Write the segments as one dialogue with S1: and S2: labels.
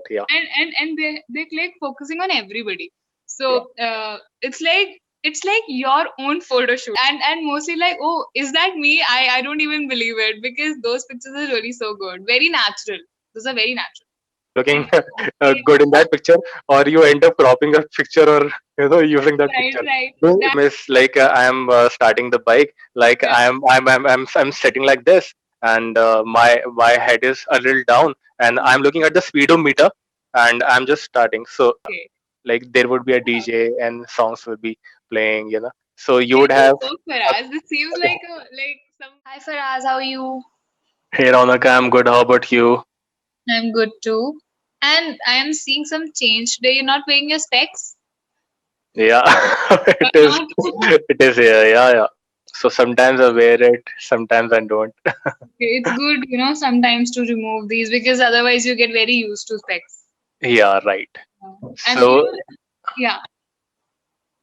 S1: out. Yeah,
S2: and they click focusing on everybody.
S1: yeah.
S2: So it's like your own photo shoot, and mostly like, oh, is that me? I don't even believe it, because those pictures are really so good, very natural. Those are very natural.
S1: Looking
S2: And
S1: good in that picture, or you end up cropping a picture, or using that
S2: right,
S1: picture.
S2: right.
S1: Doing
S2: That,
S1: the same is like I am starting the bike, like
S2: yeah.
S1: I'm sitting like this, and my head is a little down, and I'm looking at the speedometer, and I'm just starting. So
S2: Okay.
S1: like there would be a
S2: Yeah.
S1: DJ and songs will be playing, so you
S2: Let
S1: would
S2: me
S1: have
S2: work for
S1: a,
S2: us. This seems like a like some. Hi Faraz, how are you?
S1: hey Raunak, I'm good, how about you?
S2: I'm good too. And I am seeing some change today. You're not wearing your specs?
S1: Yeah. it
S2: Why
S1: is
S2: not?
S1: it is, yeah. So sometimes I wear it, sometimes I don't.
S2: It's good, sometimes to remove these, because otherwise you get very used to specs.
S1: Yeah, right.
S2: Yeah. And
S1: So
S2: yeah,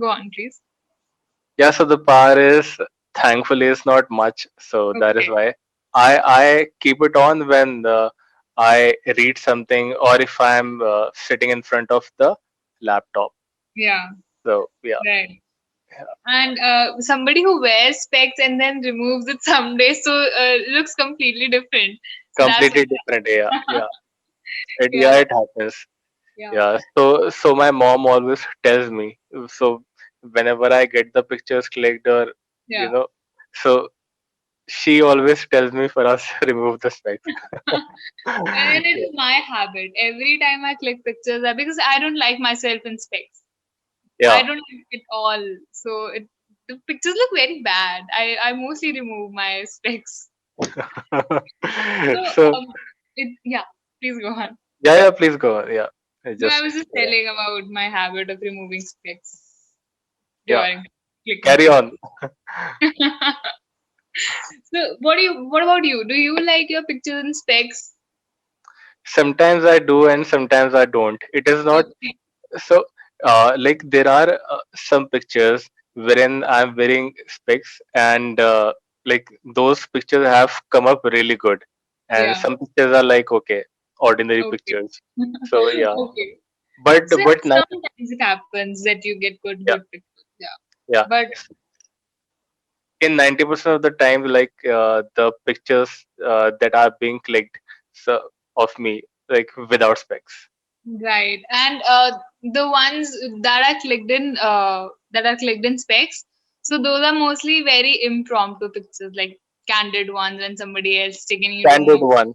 S2: go on, please.
S1: yeah, so the power is thankfully is not much, so that is
S2: Okay.
S1: why I keep it on when I read something, or if I'm sitting in front of the laptop.
S2: Yeah,
S1: So yeah,
S2: right. And somebody who wears specs and then removes it someday, so looks completely different. So that's
S1: completely
S2: why.
S1: different. Yeah, yeah. Yeah,
S2: Yeah,
S1: it happens.
S2: yeah,
S1: Yeah. So my mom always tells me. So whenever I get the pictures clicked, or you
S2: yeah.
S1: know, so she always tells me for us remove the specs.
S2: And it is my habit. Every time I click pictures, because I don't like myself in specs. I
S1: Yeah.
S2: don't like it all. So the pictures look very bad. I mostly remove my specs. So
S1: So
S2: yeah, please go on.
S1: yeah, please go on. Yeah, I
S2: No, I
S1: just
S2: was just telling about my habit of removing specs
S1: yeah,
S2: during clicking
S1: carry on.
S2: pictures. So what about you? Do you like your pictures in specs?
S1: Sometimes I do and sometimes I don't. It is not
S2: Okay.
S1: so. Like there are some pictures wherein I'm wearing specs, and like those pictures have come up really good, and
S2: Yeah.
S1: some pictures are like okay, ordinary
S2: Okay.
S1: pictures. So yeah,
S2: Okay.
S1: but
S2: So
S1: but now
S2: sometimes it happens that you get
S1: yeah,
S2: good pictures. Yeah.
S1: yeah.
S2: But
S1: In 90% of the time, like the pictures that are being clicked, so of me, like without specs.
S2: right. And the ones that are clicked in specs, so those are mostly very impromptu pictures, like candid ones when somebody else taking you
S1: Candid
S2: room.
S1: one.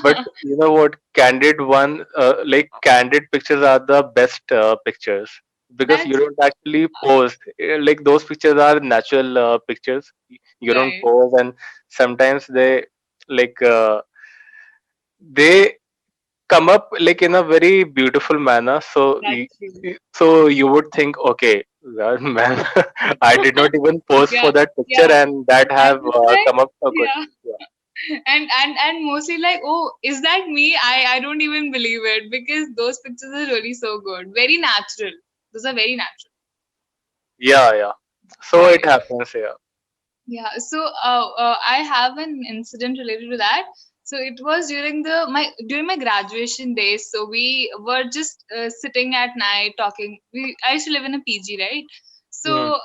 S1: But you know what? Candid one, like candid pictures are the best pictures, because you
S2: That's
S1: don't actually pose. Like those pictures are natural pictures. You don't
S2: right.
S1: pose, and sometimes they like they come up like in a very beautiful manner. So
S2: That's true.
S1: so you would think, okay, well, man, I did not even pose
S2: Yeah.
S1: for that picture,
S2: Yeah.
S1: and that
S2: And
S1: have
S2: it's like,
S1: come up so good.
S2: yeah.
S1: Yeah.
S2: And mostly like, oh, is that me? I don't even believe it, because those pictures are really so good, very natural. Those are very natural.
S1: Yeah, yeah. So it
S2: Right.
S1: happens. Yeah.
S2: Yeah. So I have an incident related to that. So it was during my graduation days. So we were just sitting at night talking. I used to live in a PG, right?
S1: Hmm.
S2: So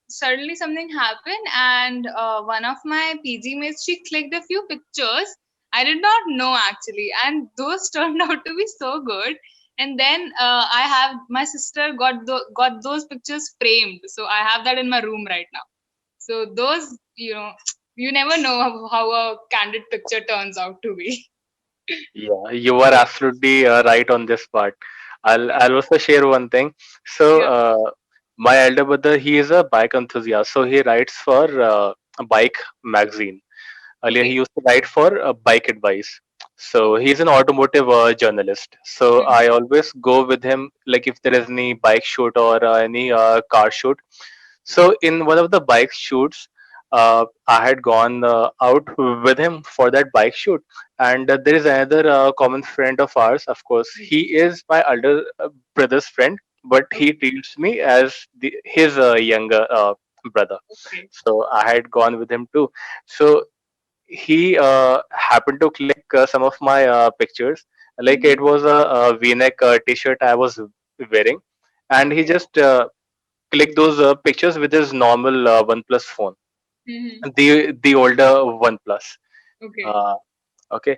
S2: suddenly something happened, and one of my PG mates, she clicked a few pictures. I did not know actually, and those turned out to be so good. And then I have my sister got those pictures framed, so I have that in my room right now. So those, you never know how a candid picture turns out to be.
S1: Yeah, you are absolutely right on this part. I'll also share one thing. So
S2: Yeah.
S1: my elder brother, he is a bike enthusiast. So he writes for a bike magazine. Earlier, he
S2: Okay.
S1: used to write for bike advice. So
S2: Okay.
S1: he's an automotive journalist. So
S2: Mhm.
S1: I always go with him, like if there is any bike shoot or any car shoot. So in one of the bike shoots, I had gone out with him for that bike shoot, and there is another common friend of ours. Of course, he is my elder brother's friend, but he
S2: Okay.
S1: treats me as his younger brother.
S2: Okay.
S1: So I had gone with him too. So he happened to click some of my pictures, Like it was a V-neck t-shirt I was wearing, and he
S2: Okay.
S1: just clicked those pictures with his normal OnePlus phone,
S2: Mm-hmm.
S1: the older OnePlus.
S2: Okay.
S1: Uh, okay,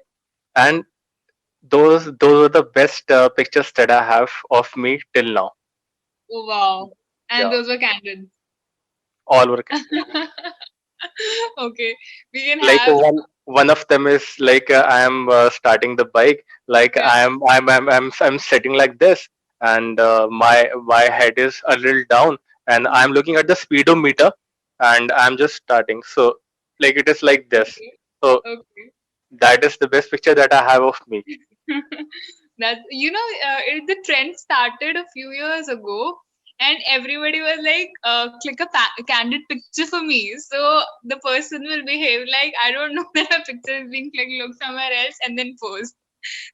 S1: and those were the best pictures that I have of me till now.
S2: Oh wow. And
S1: Yeah,
S2: those were candid.
S1: all were.
S2: Okay. We can
S1: Like
S2: have
S1: one of them is like I am starting the bike, like
S2: yeah.
S1: I'm sitting like this, and my head is a little down, and I'm looking at the speedometer, and I'm just starting. So like it is like this.
S2: Okay.
S1: So
S2: Okay.
S1: that is the best picture that I have of me.
S2: That the trend started a few years ago, and everybody was like, "Click a candid picture for me." So the person will behave like, "I don't know that a picture is being clicked. Look somewhere else and then post."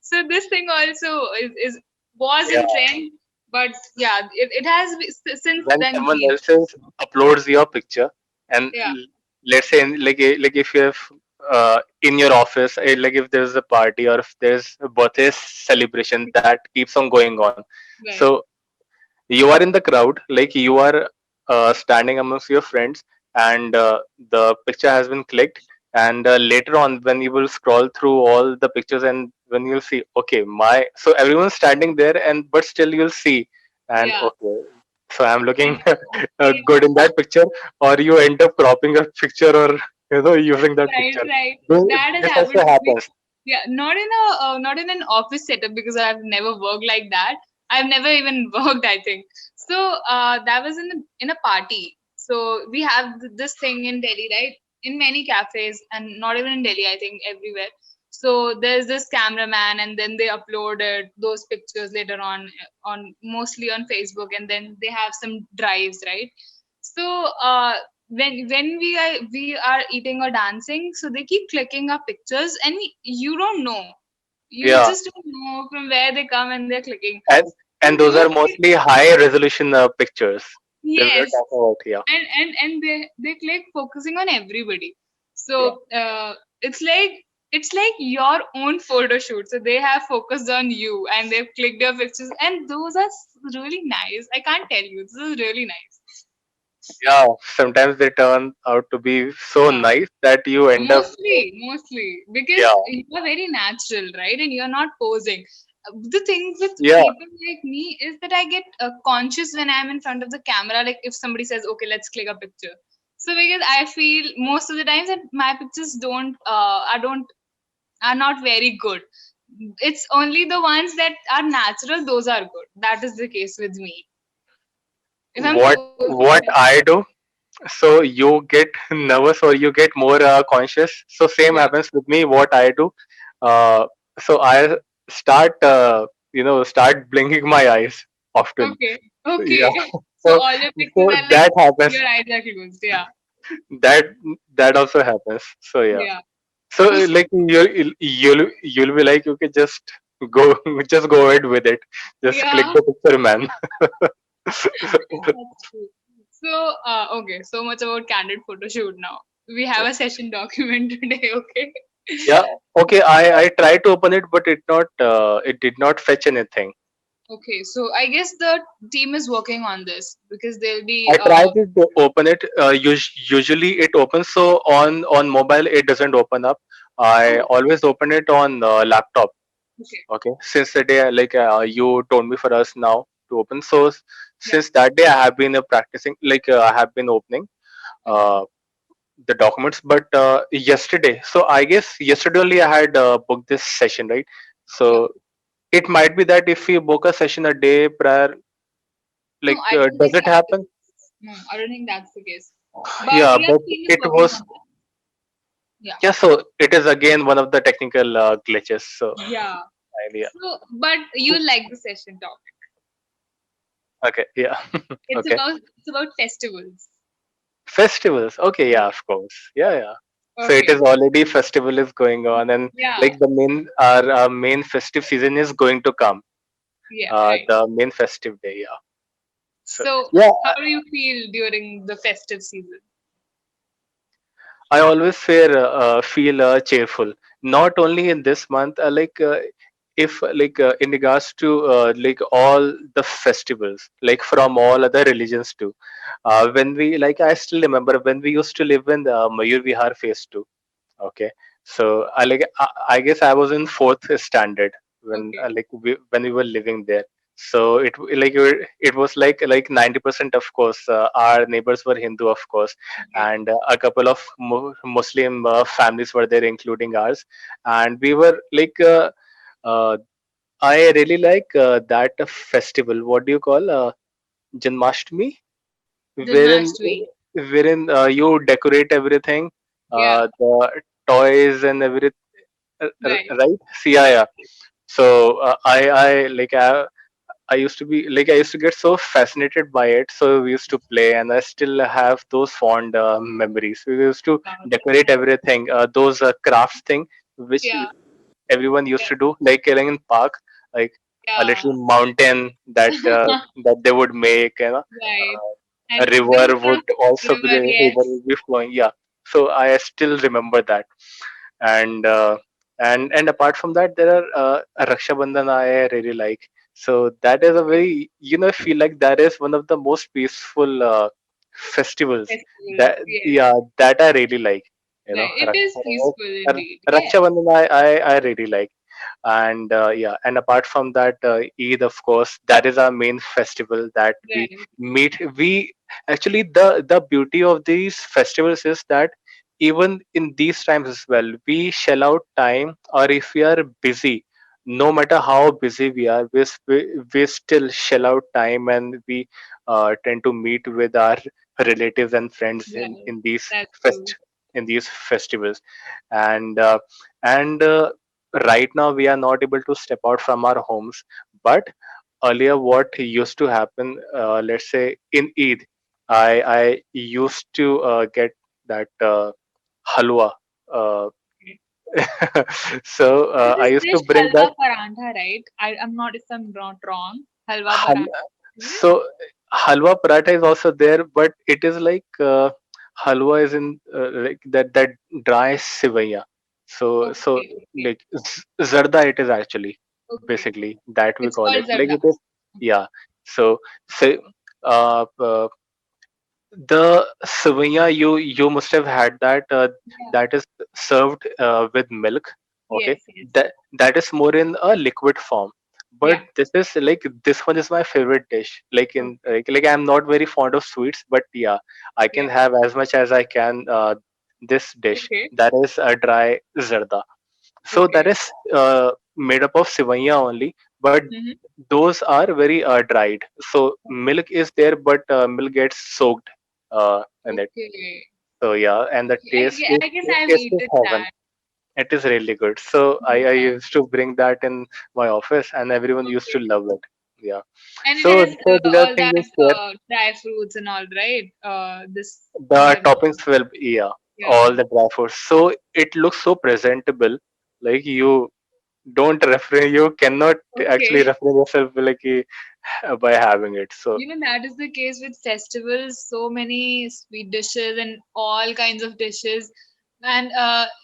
S2: So this thing also is was
S1: Yeah,
S2: in trend, but yeah, it has since
S1: when
S2: then
S1: someone
S2: changed.
S1: else uploads your picture, and
S2: Yeah,
S1: let's say like if you have in your office, like if there's a party or if there's a birthday celebration that keeps on going on,
S2: right.
S1: so you are in the crowd, like you are standing amongst your friends, and the picture has been clicked, and later on when you will scroll through all the pictures, and when you'll see, okay, my, so everyone's standing there, and but still you'll see, and
S2: Yeah,
S1: okay, so I'm looking
S2: and yeah,
S1: good in that picture, or you end up cropping a picture, or using that
S2: right,
S1: picture.
S2: right. That has
S1: This
S2: happened
S1: also
S2: with me.
S1: happens.
S2: Yeah, not in an office setup because I've never worked like that. I've never even worked, I think. So that was in a party. So we have this thing in Delhi, right? In many cafes, and not even in Delhi, I think everywhere. So there's this cameraman, and then they uploaded those pictures later on mostly on Facebook, and then they have some drives, right? So when we are eating or dancing, so they keep clicking our pictures, and you don't know, you
S1: Yeah,
S2: just don't know from where they come and they're clicking.
S1: and
S2: So
S1: and those
S2: those
S1: are mostly high resolution pictures that we're
S2: yes,
S1: talking about here.
S2: and they click focusing on everybody.
S1: Yeah.
S2: So it's like your own photo shoot. So they have focused on you and they've clicked your pictures, and those are really nice. I can't tell you, this is really nice.
S1: Yeah, sometimes they turn out to be so
S2: Yeah.
S1: nice that you end up.
S2: Mostly, because
S1: Yeah,
S2: you are very natural, right? And you're not posing. The thing with
S1: yeah.
S2: people like me is that I get conscious when I'm in front of the camera. Like if somebody says, "Okay, let's click a picture," so because I feel most of the times that my pictures are not very good. It's only the ones that are natural; those are good. That is the case with me. If I'm posing,
S1: What I do, so you get nervous or you get more conscious. So same
S2: yeah,
S1: happens with me. What I do, uh, so I start start blinking my eyes often.
S2: okay,
S1: Yeah,
S2: okay. So
S1: so
S2: all your pictures
S1: so
S2: are like
S1: that happens.
S2: your eyes are closed. Yeah.
S1: That that also happens. So yeah.
S2: Yeah.
S1: So like you'll be like, okay, just go just go ahead with it. Just click
S2: Yeah,
S1: the picture, man.
S2: that's true. So, okay, so much about candid photo shoot now. We have a session document today, okay?
S1: Yeah. Okay. I tried to open it, but it did not fetch anything.
S2: Okay, so I guess the team is working on this because they'll be
S1: I tried to open it. Usually it opens. So on mobile it doesn't open up. I
S2: oh,
S1: always open it on laptop.
S2: okay,
S1: Okay. Since the day you told me for us now to open. So
S2: yeah,
S1: since that day I have been practicing. I have been opening.
S2: okay,
S1: Uh, the documents, but yesterday, so I guess yesterday only I had booked this session, right?
S2: yeah.
S1: So it might be that if we book a session a day prior,
S2: No, I don't
S1: does
S2: think
S1: it
S2: that's the
S1: happen?
S2: case. No, I don't think that's the case. But
S1: Yeah,
S2: yeah,
S1: but
S2: team is
S1: it
S2: working
S1: was.
S2: on that. Yeah,
S1: Yeah, so it is again one of the technical glitches. So
S2: yeah.
S1: idea.
S2: So, but you like the session topic.
S1: Okay, yeah. Okay.
S2: It's about festivals.
S1: Festivals, okay, yeah,
S2: Yeah.
S1: of course, yeah, yeah. So it
S2: Okay.
S1: is already festival is going on, and
S2: Yeah.
S1: like the main our main festive season is going to come,
S2: Yeah. Right.
S1: the main festive day, yeah. So
S2: So,
S1: yeah,
S2: how do you feel during the festive season?
S1: I always feel cheerful. Not only in this month, if in regards to all the festivals, like from all other religions too, when we like I still remember when we used to live in Mayur Vihar phase 2. Okay, so I guess I was in fourth standard when
S2: Okay.
S1: when we were living there. So it was like 90%, of course. Our neighbors were Hindu, of course,
S2: Okay.
S1: and a couple of Muslim families were there, including ours. And we were uh, I really like that festival. What do you call Janmashtami? wherein
S2: Janmashtami.
S1: you decorate everything,
S2: Yeah.
S1: the toys and everything,
S2: Right.
S1: right? So, yeah, yeah. So I used to be I used to get so fascinated by it. So we used to play, and I still have those fond memories. We used to
S2: Wow, that's
S1: decorate
S2: nice.
S1: everything, those crafts thing, which
S2: Yeah.
S1: everyone used
S2: Yeah.
S1: to do, like in park, like a
S2: Yeah.
S1: little mountain that they would make,
S2: Right.
S1: a
S2: And we
S1: river
S2: would
S1: would
S2: cross
S1: also be
S2: river.
S1: the river
S2: Yes.
S1: would be flowing. Yeah, so I still remember that. And and apart from that, there are Raksha Bandhan I really like. So that is a
S2: Okay.
S1: very, I feel like that is one of the most peaceful festivals
S2: Festival.
S1: that,
S2: Yes.
S1: yeah, that I really like.
S2: Right. It is peaceful indeed.
S1: Raksha
S2: Yes.
S1: Bandhan I really like. And yeah, and apart from that, Eid, of course, that is our main festival that we
S2: Right.
S1: meet. We actually, the beauty of these festivals is that even in these times as well, we shell out time, or if we are busy, no matter how busy we are, we still shell out time, and we tend to meet with our relatives and friends
S2: Right.
S1: in these
S2: That's true.
S1: festivals. And uh, and uh, right now we are not able to step out from our homes, but earlier what used to happen, let's say in Eid, I used to get that halwa. uh, so
S2: There's
S1: I
S2: this
S1: used to
S2: dish
S1: bring that
S2: halwa parantha, right? I'm not if I'm not wrong. Halwa
S1: hal-
S2: parantha.
S1: so halwa paratha is also there, but it is halwa is in that dry sivaya. So
S2: Okay. Okay.
S1: zarda it is actually,
S2: Okay.
S1: basically, that we
S2: It's
S1: call
S2: called
S1: it, like
S2: zarda.
S1: it is. Yeah. So uh, uh, the savanya, you must have had that,
S2: Yeah.
S1: that is served with milk. Okay,
S2: Yes. Yes.
S1: that is more in a liquid form. But
S2: Yeah.
S1: this one is my favorite dish.
S2: Okay.
S1: I'm not very fond of sweets, but yeah, I can
S2: Yeah.
S1: have as much as I can this dish,
S2: Okay.
S1: that is a dry zarda. So that
S2: Okay.
S1: is made up of sivanya only, but
S2: Mm-hmm.
S1: those are very dried. So milk is there, but milk gets soaked in it.
S2: Okay.
S1: So yeah, and the
S2: Okay.
S1: taste is
S2: I guess
S1: the
S2: I've
S1: taste is
S2: eaten
S1: heaven.
S2: that.
S1: It is really good. So I
S2: Yeah.
S1: used to bring that in my office, and everyone used to
S2: Okay.
S1: love it. Yeah.
S2: And it
S1: So
S2: has
S1: these are
S2: all
S1: things
S2: that
S1: we share.
S2: dry fruits and all, right? This
S1: The
S2: that.
S1: toppings will be, yeah,
S2: Yeah.
S1: all the dry fruits. So it looks so presentable. Like you don't refrain, you cannot actually
S2: Okay.
S1: refrain yourself by having it. So
S2: That is the case with festivals. So many sweet dishes and all kinds of dishes. And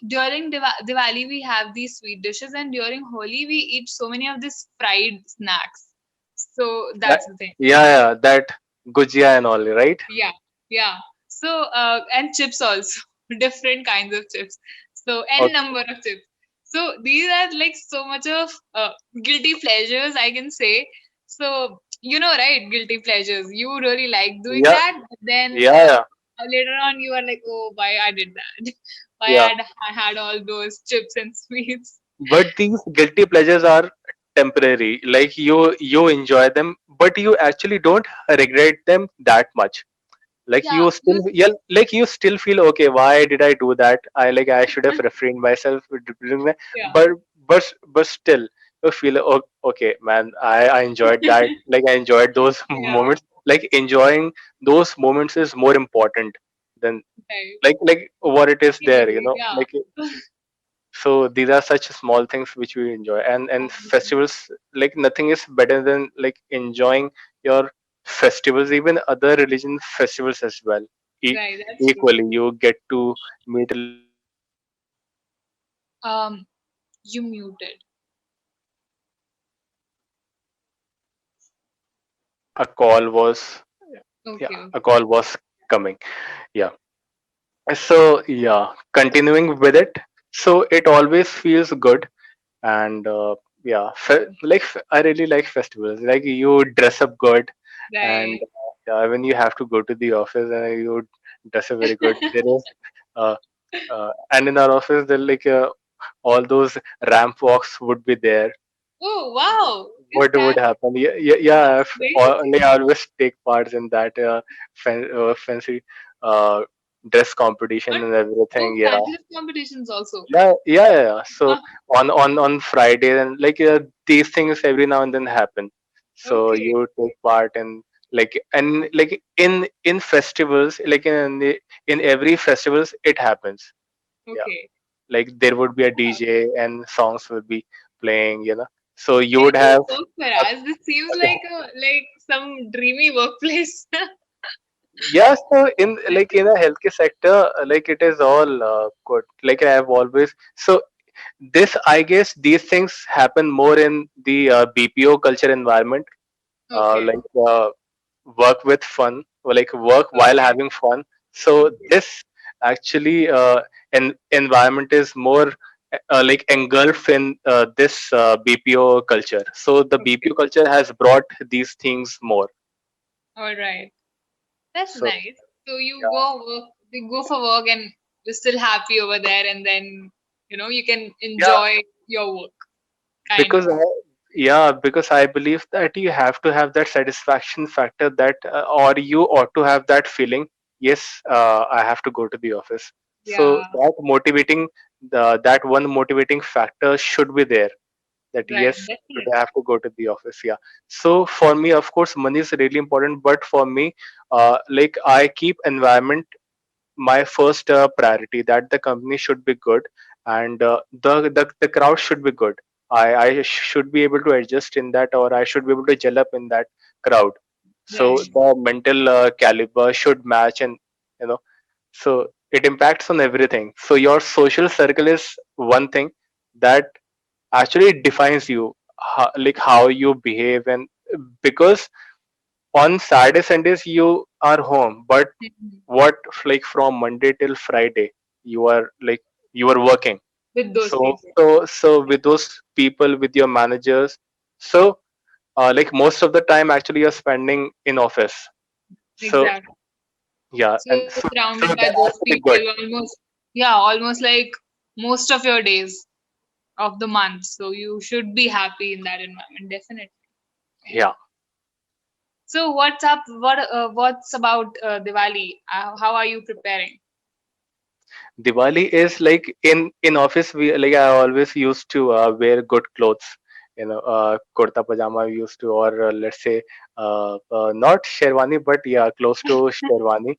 S2: during Diwali, we have these sweet dishes, and during Holi, we eat so many of these fried snacks. So
S1: that,
S2: that's the thing.
S1: yeah, yeah, that gujia and all, right?
S2: Yeah, yeah. So and chips also, different kinds of chips. So n
S1: Okay.
S2: number of chips. So these are like so much of guilty pleasures, I can say. So right, guilty pleasures. You really like doing
S1: Yeah,
S2: that, but then
S1: yeah, yeah,
S2: later on you are like, oh, why I did that? Why
S1: yeah.
S2: I had all those chips and sweets.
S1: But these guilty pleasures are temporary. Like you enjoy them, but you actually don't regret them that much. Like
S2: Yeah,
S1: you still, yeah, like you still feel, okay, why did I do that? I should have refrained myself with doing that.
S2: yeah,
S1: But still you feel, okay, man, I enjoyed that. Like I enjoyed those
S2: yeah,
S1: moments. Like enjoying those moments is more important than
S2: right.
S1: what it is
S2: Totally
S1: there,
S2: agree. Yeah.
S1: so these are such small things which we enjoy. And festivals, like nothing is better than like enjoying your festivals, even other religion festivals as well.
S2: Right, that's true.
S1: Equally, you get to meet a lot of people, and
S2: Um, you muted.
S1: a call was, yeah,
S2: Okay.
S1: a call was coming. Yeah. So yeah, continuing with it. So it always feels good, and yeah, I really like festivals. Like you dress up good, and
S2: Right.
S1: yeah, when you have to go to the office and you dress up very good. There is, uh, and in our office there like all those ramp walks would be there.
S2: Oh, wow. Is
S1: What would
S2: that
S1: happen? Yeah, yeah, yeah.
S2: great?
S1: Like, I always take parts in that fancy uh, dress competition
S2: What?
S1: and everything.
S2: Oh,
S1: Yeah,
S2: fabulous competitions also.
S1: yeah. So
S2: Ah,
S1: on Friday and like these things every now and then happen. So
S2: okay.
S1: you take part in like and like in festivals like in every festivals it happens. Yeah,
S2: Okay.
S1: like there would be a
S2: Wow.
S1: DJ and songs would be playing. So you
S2: Can
S1: would
S2: you
S1: have.
S2: work for us? This seems like some dreamy workplace.
S1: Yeah, so in like in a healthcare sector, like it is all good. Like I have always so this I guess these things happen more in the BPO culture environment,
S2: Okay.
S1: like work with fun or like work while
S2: Okay.
S1: having fun. So this actually environment is more like engulfed in this BPO culture. So the
S2: Okay.
S1: BPO culture has brought these things more.
S2: All right. That's
S1: So
S2: nice. So you
S1: yeah,
S2: go for work and you're still happy over there, and then you can
S1: yeah,
S2: enjoy your work, kind
S1: because
S2: of.
S1: yeah, because I believe that you have to have that satisfaction factor that or you ought to have that feeling, yes, I have to go to the office. So
S2: Yeah.
S1: that one motivating factor should be there, that
S2: Right.
S1: yes, today I
S2: Definitely.
S1: have to go to the office. Yeah. So for me, of course, money is really important, but for me, like I keep environment my first priority, that the company should be good, and the crowd should be good. I should be able to adjust in that, or I should be able to gel up in that crowd. So
S2: Right.
S1: the mental caliber should match, and you know so it impacts on everything. So your social circle is one thing that actually defines you, like how you behave. And because on Saturday Sundays you are home, but
S2: Mhm.
S1: what, like from Monday till Friday you are like you are working.
S2: With those
S1: So
S2: people.
S1: with those people, with your managers, so like most of the time actually you're spending in office. So
S2: Exactly.
S1: yeah,
S2: So
S1: and
S2: you're
S1: so
S2: surrounded by
S1: that has
S2: those
S1: to be good.
S2: people almost, yeah, almost like most of your days of the month. So you should be happy in that environment, definitely.
S1: Yeah,
S2: So what's up? What's about Diwali? How are you preparing?
S1: Diwali is like in office we like I always used to wear good clothes, kurta pajama we used to, or let's say not sherwani, but yeah, close to sherwani.